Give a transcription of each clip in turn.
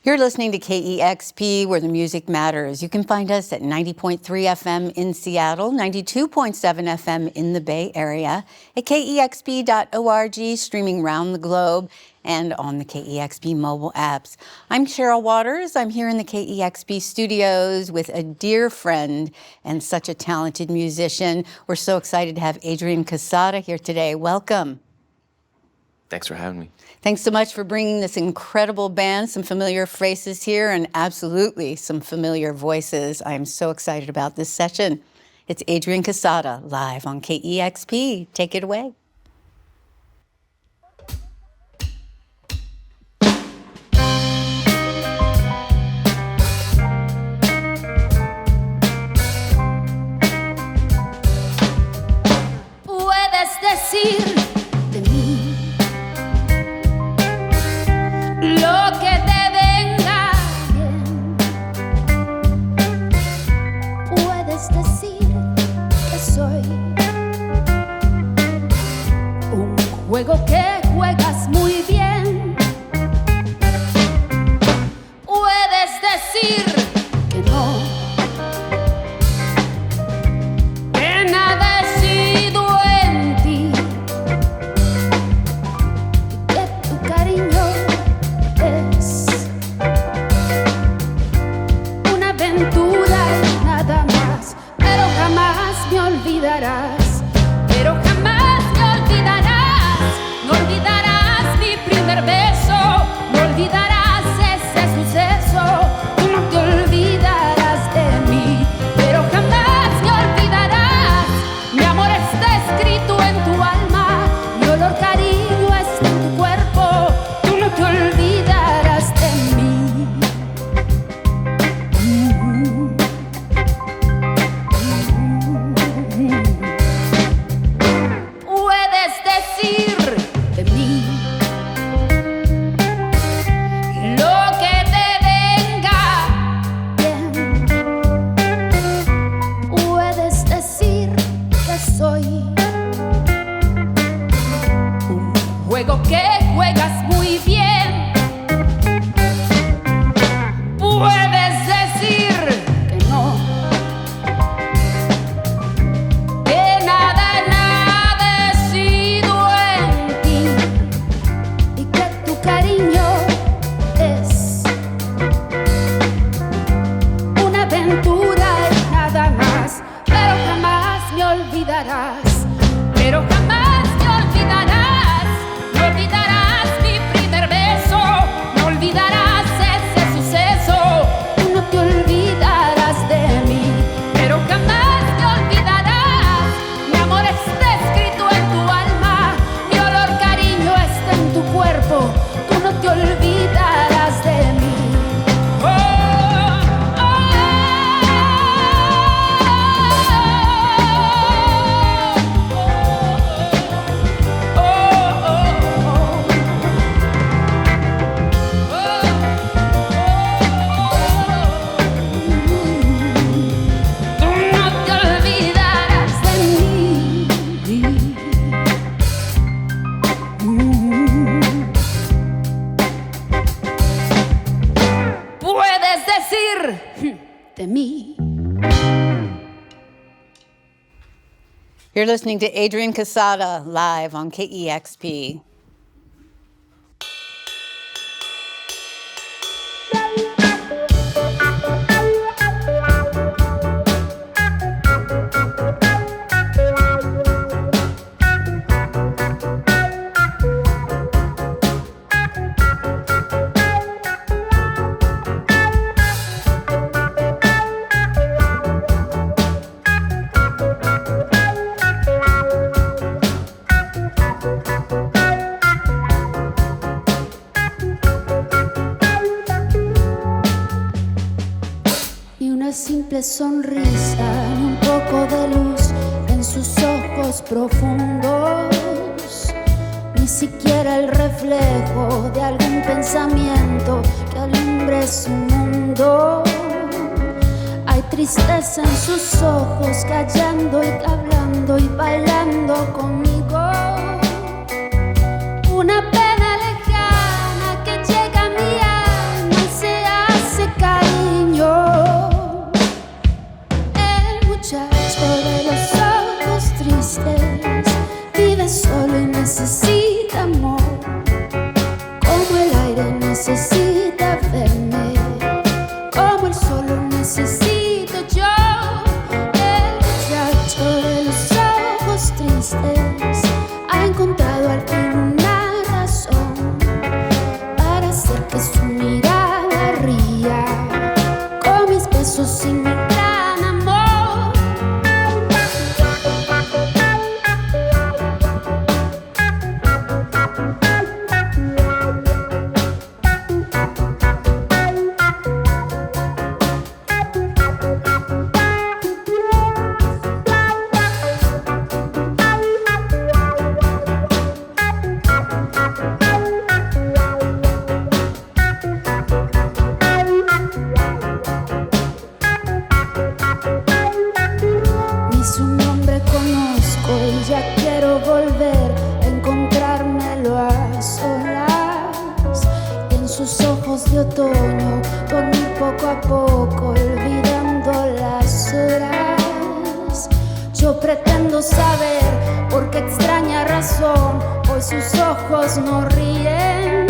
You're listening to KEXP, where the music matters. You can find us at 90.3 FM in Seattle, 92.7 FM in the Bay Area, at KEXP.org, streaming around the globe, and on the KEXP mobile apps. I'm Cheryl Waters. I'm here in the KEXP studios with a dear friend and such a talented musician. We're so excited to have Adrian Quesada here today. Welcome. Thanks for having me. Thanks so much for bringing this incredible band, some familiar faces here, and absolutely some familiar voices. I'm so excited about this session. It's Adrian Quesada, live on KEXP. Take it away. Puedes decir de mí lo que te venga bien. Puedes decir que soy un juego que juegas muy bien. Puedes decir que no, que nada he sido en ti, que tu cariño es una aventura y nada más, pero jamás me olvidarás, pero jamás me olvidarás, no olvidarás mi primer beso, no olvidarás ese suceso, tú no te olvidarás de mí, pero jamás me olvidarás, mi amor está escrito en tu alma, mi olor cariño está en tu cuerpo, tú no te olvidarás de mí. Puedes decir de mí lo que te venga bien. Puedes decir que soy un juego que juegas muy bien. Puedes decir que no, que nada he sido en ti y que tu cariño es una aventura y nada más, pero jamás me olvidarás, pero jamás me olvidarás, no olvidarás mi primer beso, no olvidarás ese suceso, tú no te olvidarás de mí, pero jamás me olvidarás, mi amor está escrito en tu alma, mi olor cariño está en tu cuerpo, tú no te olvidarás de mí. Tú no te olvidarás de mí. Puedes decir de mí. You're listening to Adrian Quesada, live on KEXP. Ni una simple sonrisa, ni un poco de luz en sus ojos profundos, ni siquiera el reflejo de algún pensamiento que alumbre su mundo. Hay tristeza en sus ojos, callando y hablando y bailando conmigo. Una pena lejana que llega a mi alma y se que su mirada ría con mis besos y mi gran amor. Ni su nombre conozco y ya quiero volver a encontrármelo a solas. Y en sus ojos de otoño, dormir poco a poco, olvidando las horas. Yo pretendo saber por qué extraña razón hoy sus ojos no ríen.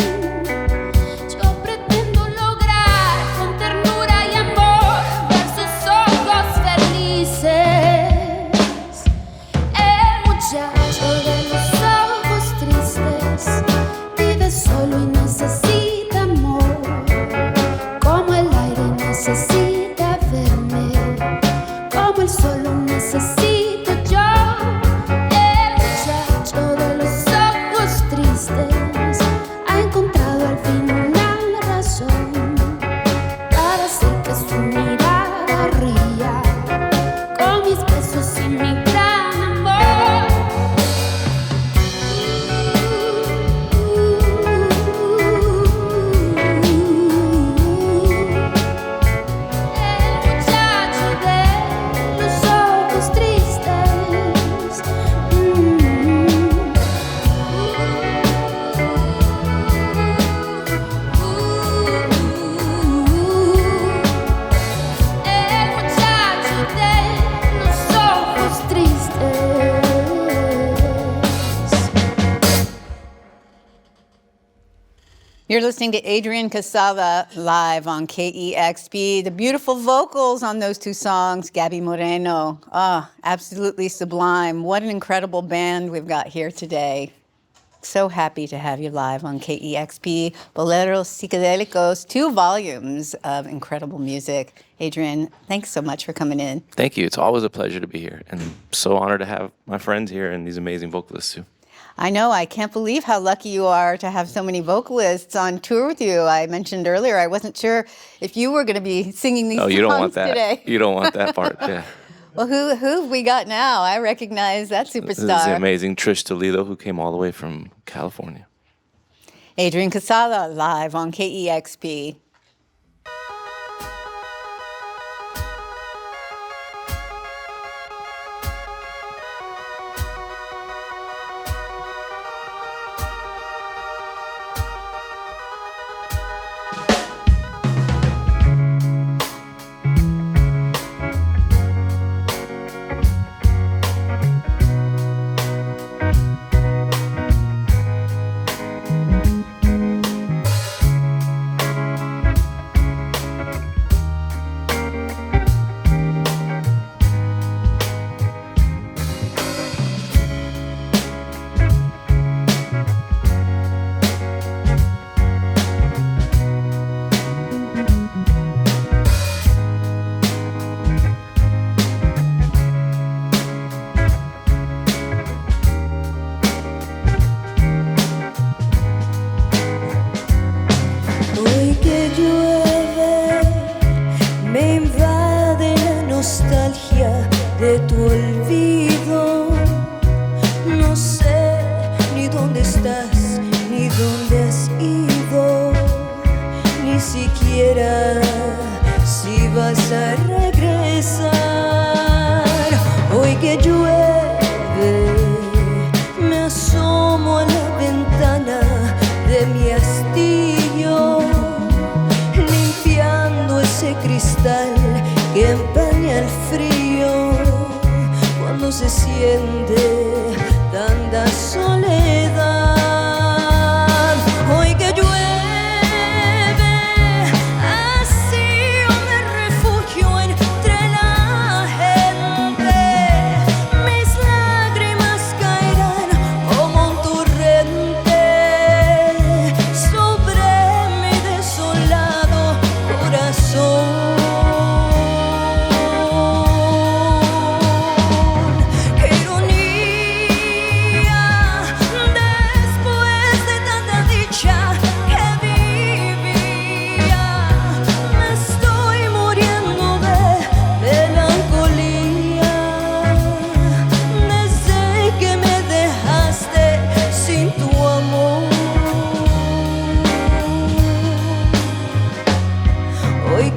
Yo pretendo lograr con ternura y amor ver sus ojos felices. El muchacho de los ojos tristes vive solo y necesita amor, como el aire necesita verme, como el sol lo necesito yo. El muchacho de los ojos tristes ha encontrado al fin la razón para hacer que su mirada ría con mis besos y mi gran amor. El muchacho de los ojos tristes. El muchacho de los ojos tristes. You're listening to Adrian Quesada live on KEXP. The beautiful vocals on those two songs, Gaby Moreno. Absolutely sublime. What an incredible band we've got here today. So happy to have you live on KEXP. Boleros Psicodélicos, 2 volumes of incredible music. Adrian, thanks so much for coming in. Thank you. It's always a pleasure to be here, and I'm so honored to have my friends here and these amazing vocalists too. I know, I can't believe how lucky you are to have so many vocalists on tour with you. I mentioned earlier, I wasn't sure if you were going to be singing these Oh, songs you don't want that. today. You don't want that part. Yeah. Well, who have we got now? I recognize that This is the superstar. amazing Trish Toledo, who came all the way from California. Adrian Quesada live on KEXP. Hoy que llueve me invade la nostalgia de tu olvido. No sé ni dónde estás, ni dónde has ido, ni siquiera si vas a regresar. Hoy que llueve me asomo a la ventana de mi hastío, limpiando ese cristal que empaña el frío cuando se siente tanta soledad. Hoy que llueve, así yo me refugio entre la gente. Mis lágrimas caerán como un torrente sobre mi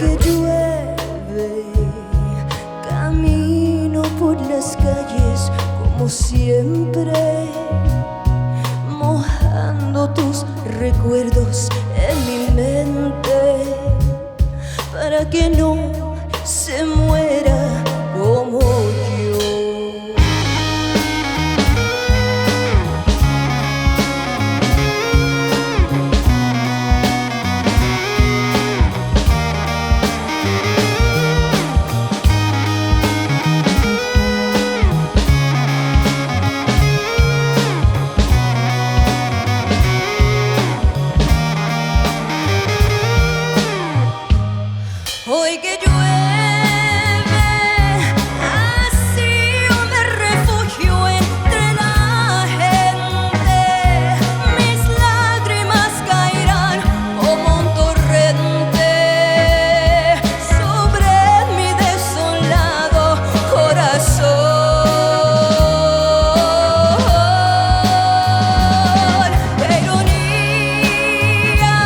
que llueve, camino por las calles como siempre, mojando tus recuerdos en mi mente, para que no se muera como yo. Hoy que llueve, así yo me refugio entre la gente. Mis lágrimas caerán como un torrente sobre mi desolado corazón. Qué ironía,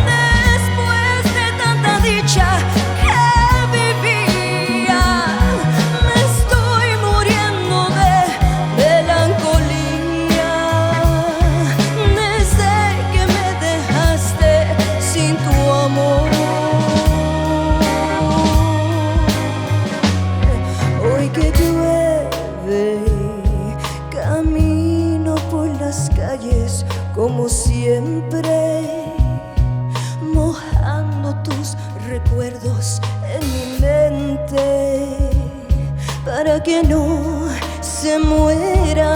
después de tanta dicha como siempre, mojando tus recuerdos en mi mente, para que no se muera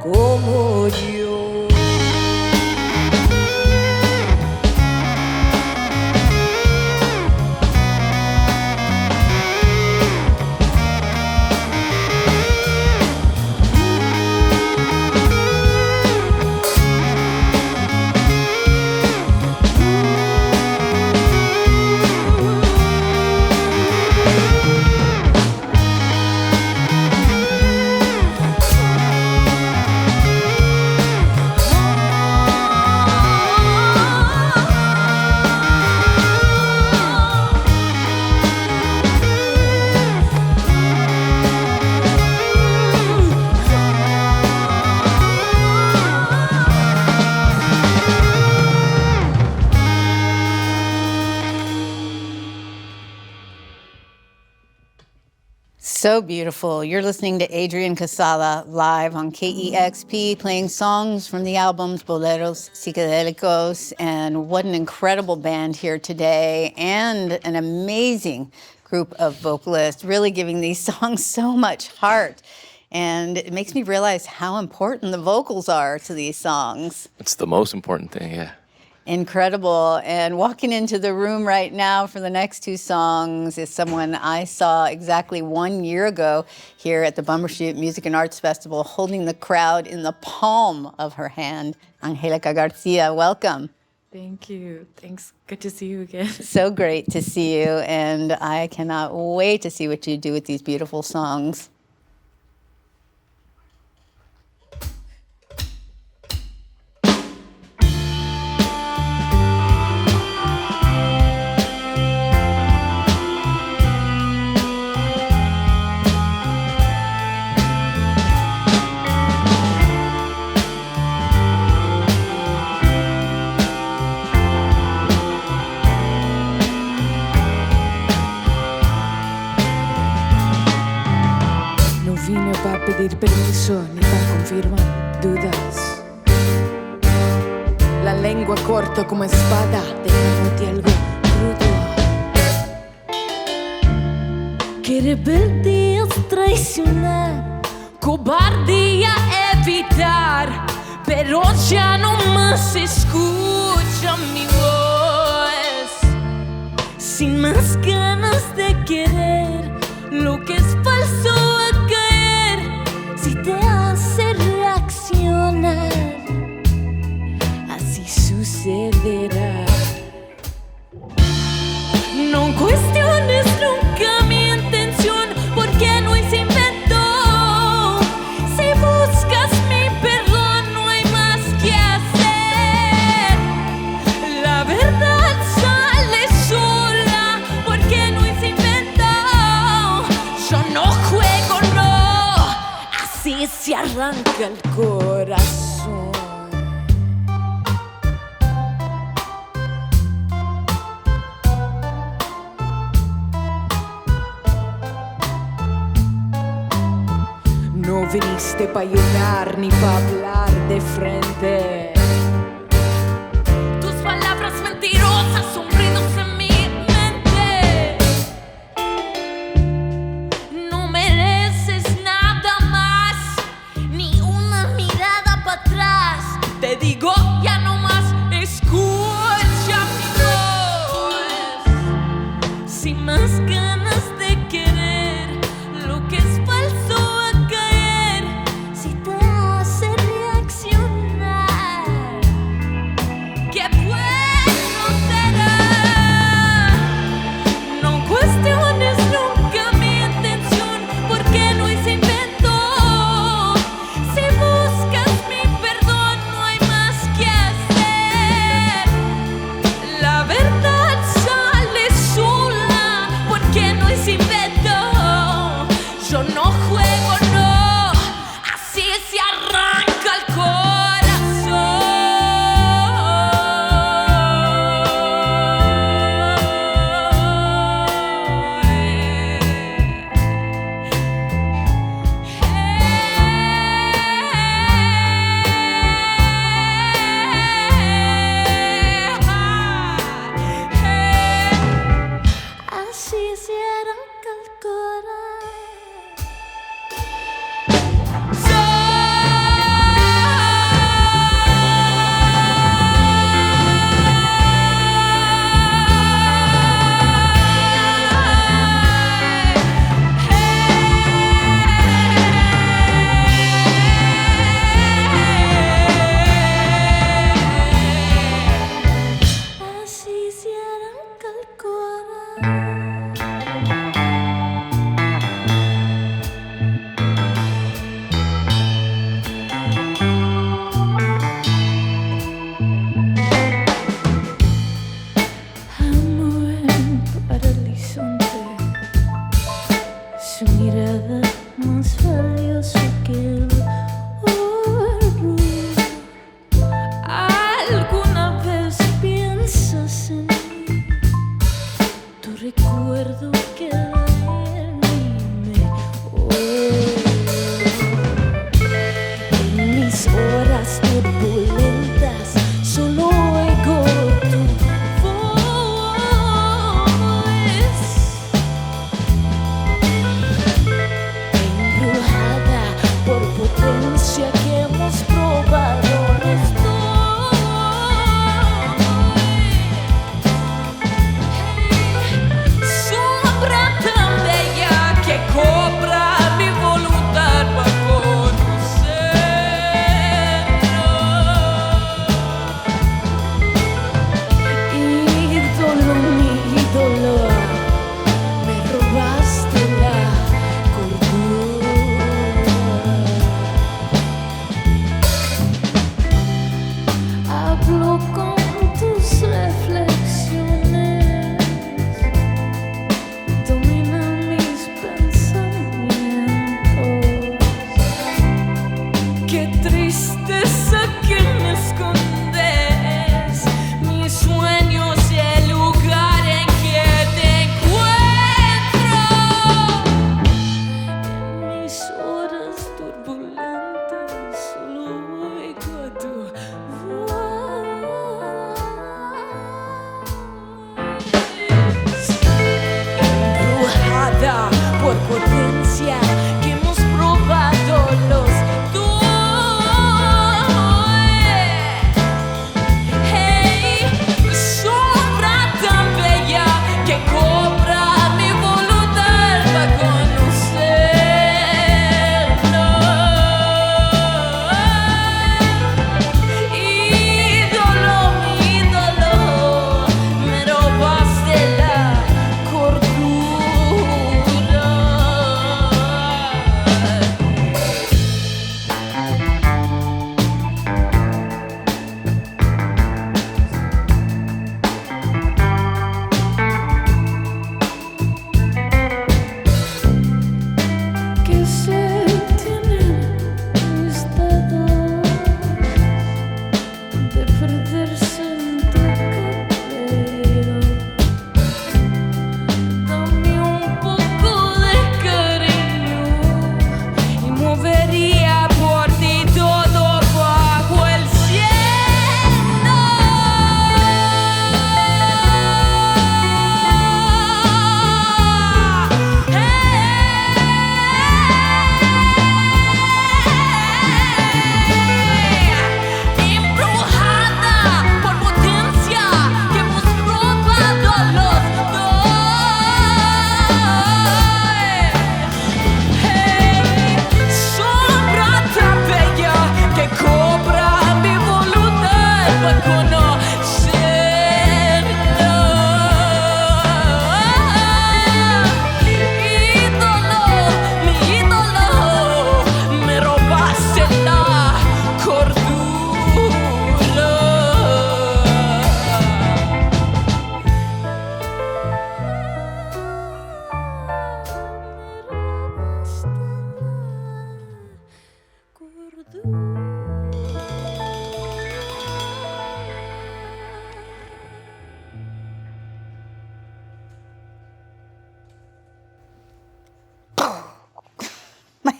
como yo. So beautiful. You're listening to Adrian Quesada live on KEXP, playing songs from the albums Boleros Psicodélicos. And what an incredible band here today, and an amazing group of vocalists, really giving these songs so much heart. And it makes me realize how important the vocals are to these songs. It's the most important thing, yeah. Incredible. And walking into the room right now for the next two songs is someone I saw exactly 1 year ago here at the Bumbershoot Music and Arts Festival, holding the crowd in the palm of her hand. Angelica Garcia, welcome. Thank you. Thanks. Good to see you again. So great to see you. And I cannot wait to see what you do with these beautiful songs. Pedir permiso ni para confirmar dudas. La lengua corta como espada, dejándote algo crudo. Que rebeldía es traicionar, cobardía evitar, pero ya no más escucha mi voz. Sin más ganas de querer lo que es falso a caer, si te hace reaccionar, así sucederá. No cuestiones nunca mi intención, porque no se inventó. Si buscas mi perdón, no hay más que hacer. La verdad sale sola arranca el corazón. No viniste pa' llorar ni pa' hablar de frente. Tus palabras mentirosas son ruidos en mi mente. No mereces nada más, ni una mirada para atrás. Te digo ya no más, escucha mi voz. Sin más ganas de querer, lo que es falso va a caer si te hace reaccionar. ¿Qué bueno será? No cuestiones nunca mi intención, porque no hice invento. Si buscas mi perdón, no hay más que hacer. La verdad sale sola, porque no hice invento. Yo no juego, no, así se arranca el así se arranca el Así se arranca el amor para el horizonte, su mirada más valiosa que el oro. ¿Alguna vez piensas en mí? Tu recuerdo queda en mí. En mis horas turbulentas solo oigo tu voz. Embrujada por potencia que hemos probado los dos. Sombra tan bella que cobra mi voluntad para conocerlo. Ídolo, mi ídolo, me robaste la cordura. Hablo con tus reflexiones, dominan mis pensamientos. Qué tristeza que me escondes, mis sueños y el lugar en que te encuentro. En mis horas turbulentas solo oigo tu voz. Embrujada por potencia que hemos probado los dos. Sombra tan bella que cobra mi voluntad para conocerlo. Ídolo, mi ídolo, me robaste la cordura.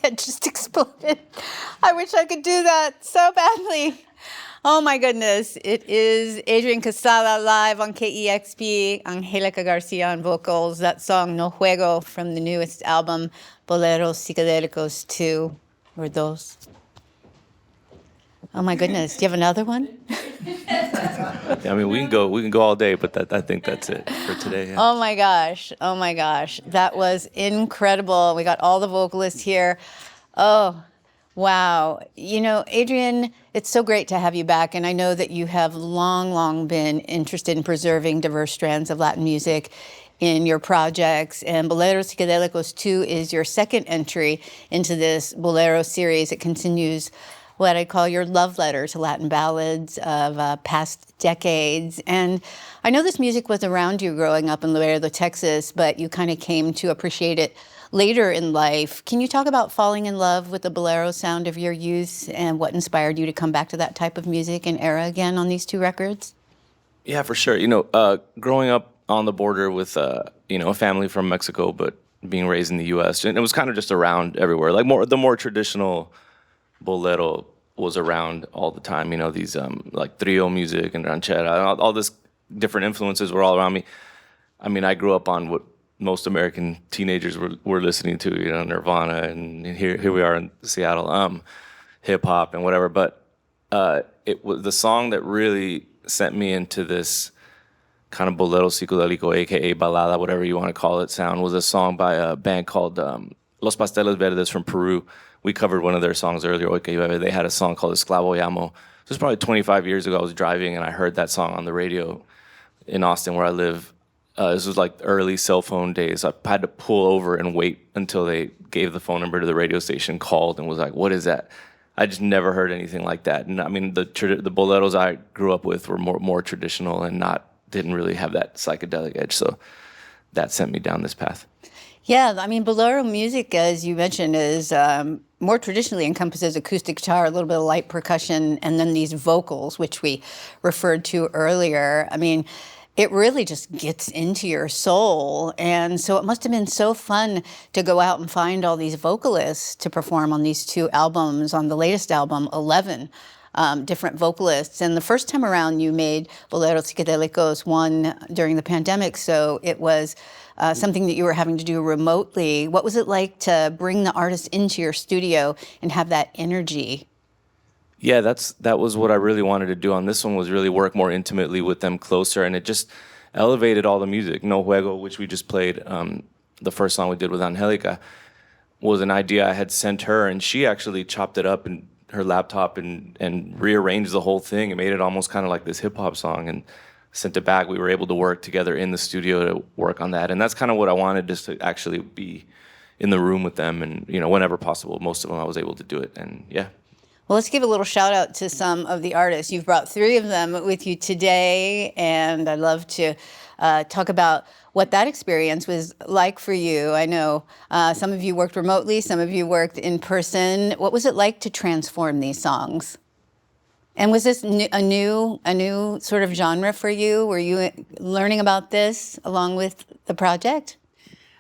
head just exploded. I wish I could do that so badly. Oh my goodness. It is Adrian Quesada live on KEXP, Angelica Garcia on vocals, that song No Juego from the newest album, Boleros Psicodélicos 2 or Dos. Oh my goodness. Do you have another one? I mean, we can go all day, but I think that's it for today. Yeah. Oh my gosh. That was incredible. We got all the vocalists here. Oh, wow. You know, Adrian, it's so great to have you back. And I know that you have long been interested in preserving diverse strands of Latin music in your projects. And Boleros Psicodélicos 2 is your second entry into this Bolero series. It continues what I call your love letter to Latin ballads of past decades. And I know this music was around you growing up in Laredo, Texas, but you kind of came to appreciate it later in life. Can you talk about falling in love with the bolero sound of your youth and what inspired you to come back to that type of music and era again on these two records? Yeah, for sure. You know, growing up on the border with, you know, a family from Mexico, but being raised in the U.S., and it was kind of just around everywhere. Like the more traditional bolero was around all the time. You know, these like trio music and ranchera, and all this different influences were all around me. I mean, I grew up on what most American teenagers were listening to, you know, Nirvana, and here we are in Seattle, hip hop and whatever. But it was the song that really sent me into this kind of bolero psicodélico, aka balada, whatever you want to call it, sound, was a song by a band called Los Pasteles Verdes from Peru. We covered one of their songs earlier, Que Llueve. They had a song called Esclavo Llamo. This was probably 25 years ago. I was driving and I heard that song on the radio in Austin where I live. This was like early cell phone days. I had to pull over and wait until they gave the phone number to the radio station, called, and was like, what is that? I just never heard anything like that. And I mean, the boleros I grew up with were more traditional and didn't really have that psychedelic edge. So that sent me down this path. Yeah, I mean, bolero music, as you mentioned, is more traditionally encompasses acoustic guitar, a little bit of light percussion, and then these vocals, which we referred to earlier. I mean, it really just gets into your soul. And so it must have been so fun to go out and find all these vocalists to perform on these two albums. On the latest album, 11 different vocalists. And the first time around, you made Boleros Psicodélicos one during the pandemic, so it was something that you were having to do remotely. What was it like to bring the artist into your studio and have that energy? Yeah, that was what I really wanted to do on this one, was really work more intimately with them closer, and it just elevated all the music. No Juego, which we just played, the first song we did with Angelica, was an idea I had sent her, and she actually chopped it up in her laptop and rearranged the whole thing and made it almost kind of like this hip-hop song and sent it back. We were able to work together in the studio to work on that, and that's kind of what I wanted, just to actually be in the room with them, and, you know, whenever possible. Most of them I was able to do it, and yeah. Well, let's give a little shout out to some of the artists. You've brought 3 of them with you today, and I'd love to talk about what that experience was like for you. I know some of you worked remotely, some of you worked in person. What was it like to transform these songs? And was this a new sort of genre for you? Were you learning about this along with the project?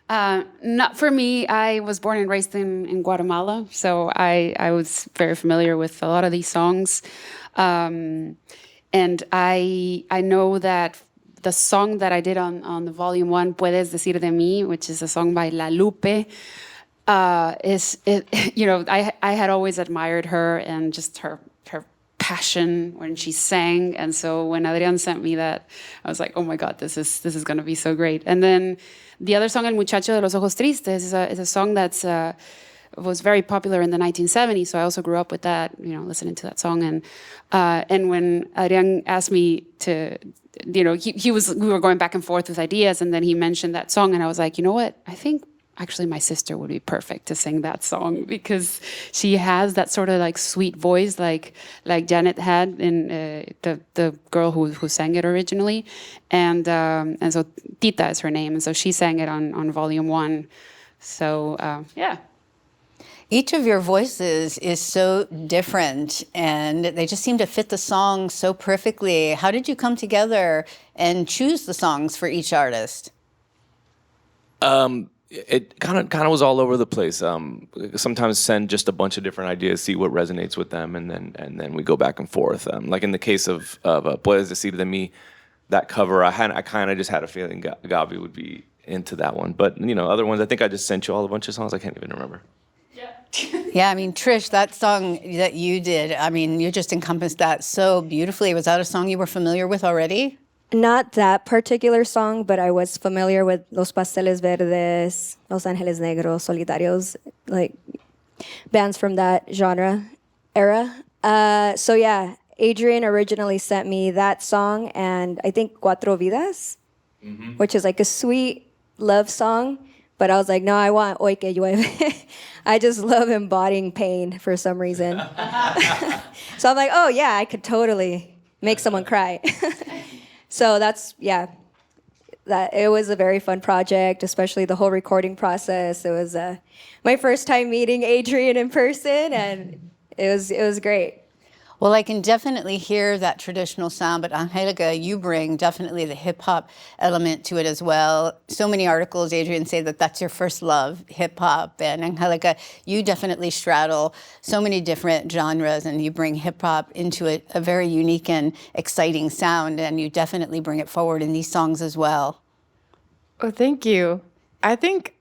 Not for me. I was born and raised in Guatemala, so I was very familiar with a lot of these songs. And I know that the song that I did on the volume 1, Puedes, Decir de mí, which is a song by La Lupe, you know, I had always admired her and just her passion when she sang. And so when Adrian sent me that, I was like, oh my God, this is going to be so great. And then the other song, El Muchacho de los Ojos Tristes, is a song that's was very popular in the 1970s. So I also grew up with that, you know, listening to that song. And when Adrian asked me to, you know, we were going back and forth with ideas, and then he mentioned that song, and I was like, you know what? I think actually my sister would be perfect to sing that song, because she has that sort of like sweet voice, like Janet had in the girl who sang it originally, and so Tita is her name, and so she sang it on volume 1. So yeah. Each of your voices is so different, and they just seem to fit the song so perfectly. How did you come together and choose the songs for each artist? It kind of was all over the place. Sometimes send just a bunch of different ideas, see what resonates with them, and then we go back and forth. Like in the case of Puedes, Decir de mí, that cover, I kind of just had a feeling Gaby would be into that one. But other ones, I think I just sent you all a bunch of songs. I can't even remember. Yeah, I mean, Trish, that song that you did, I mean, you just encompassed that so beautifully. Was that a song you were familiar with already? Not that particular song, but I was familiar with Los Pasteles Verdes, Los Ángeles Negros, Solitarios, like bands from that era. So yeah, Adrian originally sent me that song and I think Cuatro Vidas, which is like a sweet love song. But I was like, no, I want Hoy Que Llueve. I just love embodying pain for some reason. So I'm like, oh yeah, I could totally make someone cry. So that it was a very fun project, especially the whole recording process. It was my first time meeting Adrian in person, and it was great. Well, I can definitely hear that traditional sound, but Angelica, you bring definitely the hip-hop element to it as well. So many articles, Adrian, say that that's your first love, hip-hop. And Angelica, you definitely straddle so many different genres, and you bring hip-hop into it, a very unique and exciting sound, and you definitely bring it forward in these songs as well. Oh, thank you. I think,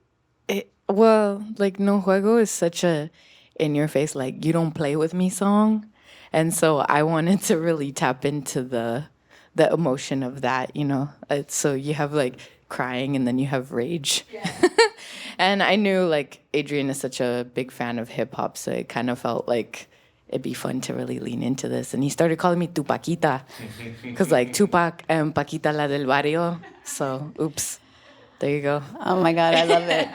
like, No Juego is such a in-your-face, like, you don't play with me song. And so I wanted to really tap into the emotion of that, So you have like crying and then you have rage. Yeah. And I knew like Adrian is such a big fan of hip hop, so it kind of felt like it'd be fun to really lean into this. And he started calling me Tupaquita, because like Tupac and Paquita la del barrio. So oops, there you go. Oh my God, I love it.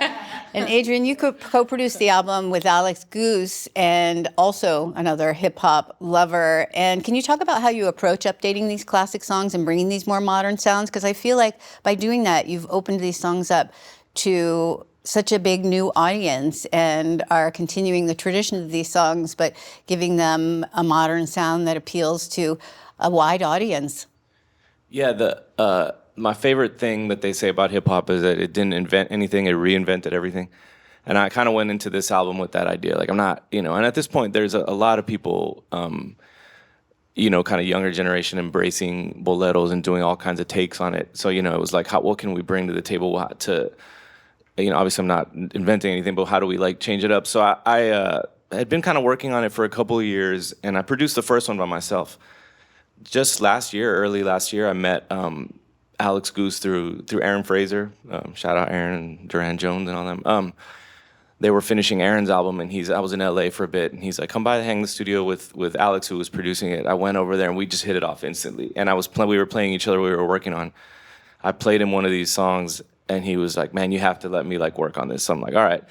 And Adrian, you co-produced the album with Alex Goose, and also another hip-hop lover. And can you talk about how you approach updating these classic songs and bringing these more modern sounds? Because I feel like by doing that, you've opened these songs up to such a big new audience and are continuing the tradition of these songs, but giving them a modern sound that appeals to a wide audience. Yeah, my favorite thing that they say about hip-hop is that it didn't invent anything, it reinvented everything. And I kind of went into this album with that idea. Like, I'm not, and at this point, there's a lot of people, kind of younger generation embracing boleros and doing all kinds of takes on it. So, it was like, what can we bring to the table to, obviously I'm not inventing anything, but how do we, like, change it up? So I had been kind of working on it for a couple of years, and I produced the first one by myself. Just early last year, I met Alex Goose through Aaron Fraser. Shout out Aaron and Duran Jones and all them. They were finishing Aaron's album, and I was in LA for a bit, and he's like, come by and hang in the studio with Alex, who was producing it. I went over there, and we just hit it off instantly. And we were playing each other, we were working on. I played him one of these songs, and he was like, man, you have to let me like work on this. So I'm like, all right.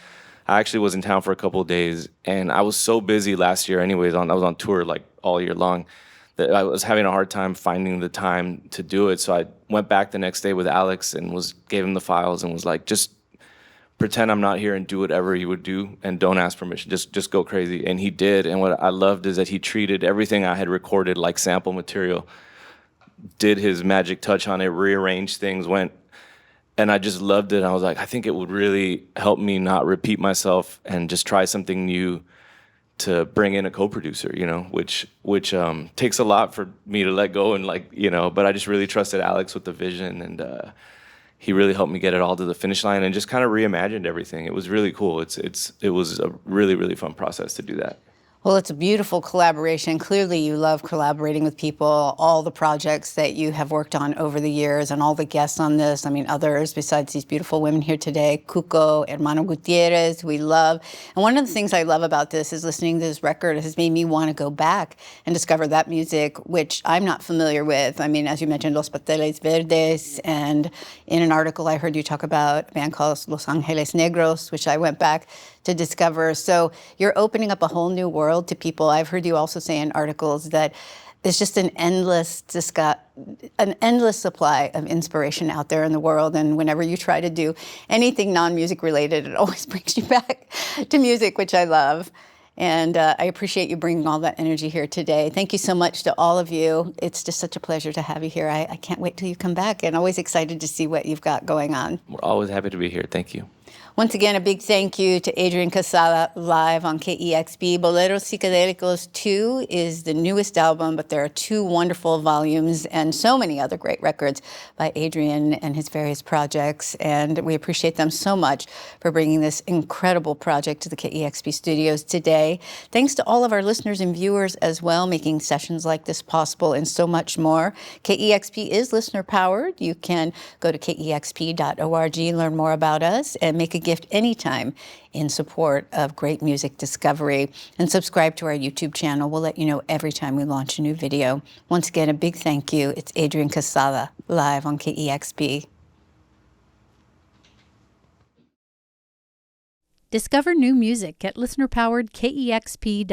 I actually was in town for a couple of days, and I was so busy last year anyways. I was on tour like all year long, that I was having a hard time finding the time to do it. So I went back the next day with Alex and gave him the files and was like, just pretend I'm not here and do whatever you would do and don't ask permission. Just go crazy. And he did. And what I loved is that he treated everything I had recorded like sample material, did his magic touch on it, rearranged things, and I just loved it. I was like, I think it would really help me not repeat myself and just try something new to bring in a co-producer, which takes a lot for me to let go and but I just really trusted Alex with the vision, and he really helped me get it all to the finish line and just kind of reimagined everything. It was really cool. It was a really, really fun process to do that. Well, it's a beautiful collaboration. Clearly, you love collaborating with people, all the projects that you have worked on over the years and all the guests on this. I mean, others besides these beautiful women here today, Cuco, Hermano Gutierrez, we love. And one of the things I love about this is listening to this record has made me want to go back and discover that music, which I'm not familiar with. I mean, as you mentioned, Los Pasteles Verdes, and in an article I heard you talk about a band called Los Ángeles Negros, which I went back to discover. So you're opening up a whole new world to people. I've heard you also say in articles that there's just an endless supply of inspiration out there in the world. And whenever you try to do anything non-music related, it always brings you back to music, which I love. And I appreciate you bringing all that energy here today. Thank you so much to all of you. It's just such a pleasure to have you here. I can't wait till you come back, and always excited to see what you've got going on. We're always happy to be here. Thank you. Once again, a big thank you to Adrian Quesada live on KEXP. Boleros Psicodélicos 2 is the newest album, but there are 2 wonderful volumes and so many other great records by Adrian and his various projects. And we appreciate them so much for bringing this incredible project to the KEXP studios today. Thanks to all of our listeners and viewers as well, making sessions like this possible and so much more. KEXP is listener powered. You can go to kexp.org, learn more about us, and make a gift anytime in support of great music discovery. And subscribe to our YouTube channel. We'll let you know every time we launch a new video. Once again, a big thank you. It's Adrian Quesada live on KEXP. Discover new music at listener-powered kexp.org.